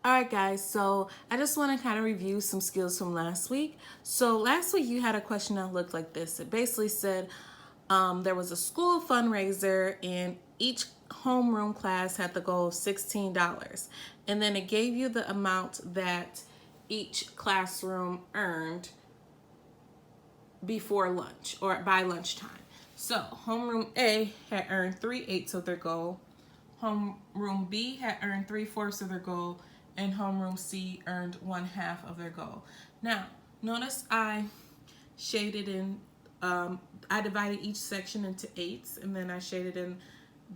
All right, guys, so I just want to kind of review some skills from last week. So last week you had a question that looked like this. It basically said there was a school fundraiser and each homeroom class had the goal of $16. And then it gave you the amount that each classroom earned before lunch or by lunchtime. So homeroom A had earned 3/8 of their goal. Homeroom B had earned 3/4 of their goal, and homeroom C earned 1/2 of their goal. Now, notice I shaded in, I divided each section into eights, and then I shaded in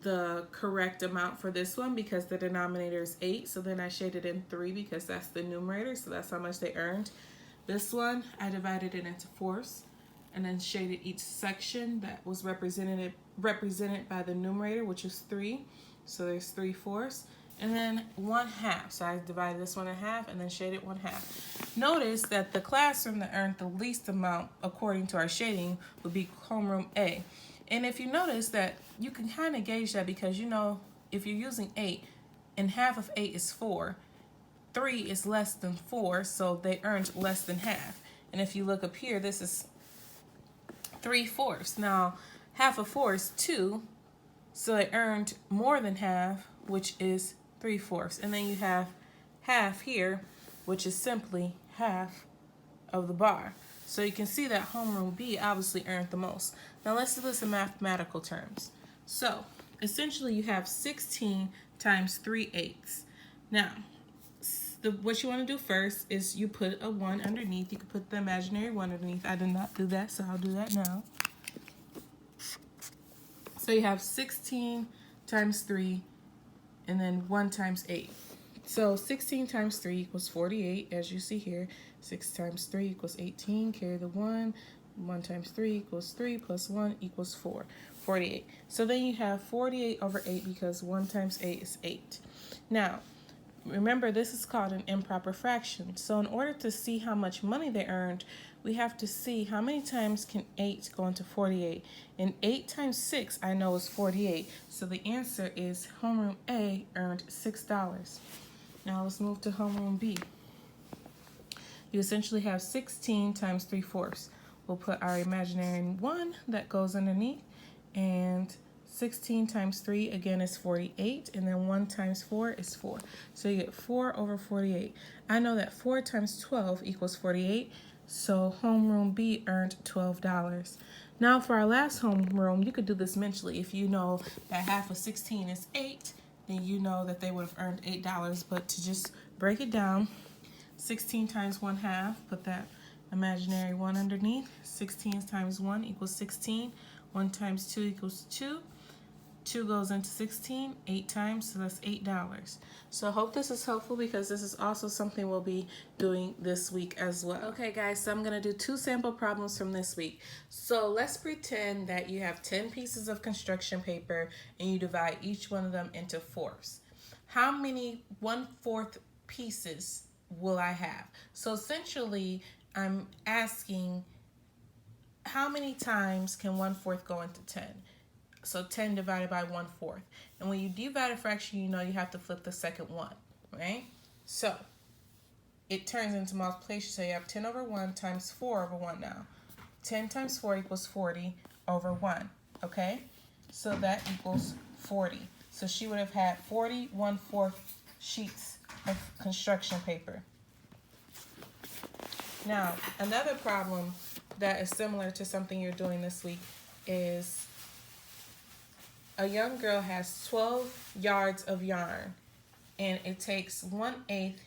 the correct amount for this one because the denominator is 8. So then I shaded in 3 because that's the numerator, so that's how much they earned. This one, I divided it into fourths and then shaded each section that was represented by the numerator, which is 3. So there's 3/4, and then 1/2. So I divided this one in half and then shaded 1/2. Notice that the classroom that earned the least amount, according to our shading, would be homeroom A. And if you notice that, you can kind of gauge that because you know if you're using 8, and half of 8 is 4, 3 is less than 4, so they earned less than half. And if you look up here, this is 3/4. Now, half of 4 is 2, so they earned more than half, which is 3/4. And then you have half here, which is simply half of the bar. So you can see that homeroom B obviously earned the most. Now let's do this in mathematical terms. So essentially you have 16 times 3/8. Now, what you want to do first is you put a 1 underneath. You can put the imaginary 1 underneath. I did not do that, so I'll do that now. So you have 16 times 3 and then 1 times 8. So 16 times 3 equals 48, as you see here. 6 times 3 equals 18. Carry the 1. 1 times 3 equals 3 plus 1 equals 4. 48. So then you have 48 over 8 because 1 times 8 is 8. Now, remember, this is called an improper fraction. So in order to see how much money they earned, we have to see how many times can 8 go into 48. And 8 times 6 I know is 48. So the answer is homeroom A earned $6. Now let's move to homeroom B. You essentially have 16 times 3/4. We'll put our imaginary 1 that goes underneath, and 16 times 3 again is 48, and then 1 times 4 is 4. So you get 4 over 48. I know that 4 times 12 equals 48, so homeroom B earned $12. Now for our last homeroom, you could do this mentally. If you know that half of 16 is 8, then you know that they would have earned $8. But to just break it down, 16 times 1/2, put that imaginary 1 underneath. 16 times 1 equals 16. 1 times 2 equals 2. 2 goes into 16 8 times, so that's $8. So I hope this is helpful because this is also something we'll be doing this week as well. Okay, guys, so I'm going to do 2 sample problems from this week. So let's pretend that you have 10 pieces of construction paper and you divide each one of them into fourths. How many 1/4 pieces will I have? So essentially, I'm asking how many times can 1/4 go into 10? So 10 divided by 1/4. And when you divide a fraction, you know you have to flip the second one, right? So it turns into multiplication. So you have 10 over 1 times 4 over 1 now. 10 times 4 equals 40 over 1, okay? So that equals 40. So she would have had 40 1/4 sheets of construction paper. Now, another problem that is similar to something you're doing this week is a young girl has 12 yards of yarn, and it takes 1/8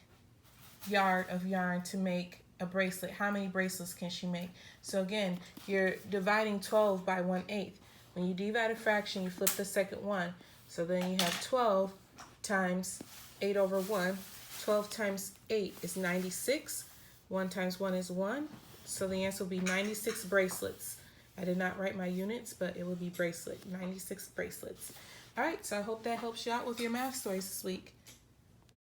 yard of yarn to make a bracelet. How many bracelets can she make? So again, you're dividing 12 by 1/8. When you divide a fraction, you flip the second one. So then you have 12 times 8 over 1. 12 times 8 is 96. 1 times 1 is 1. So the answer will be 96 bracelets. I did not write my units, but it will be bracelet, 96 bracelets. All right, so I hope that helps you out with your math stories this week.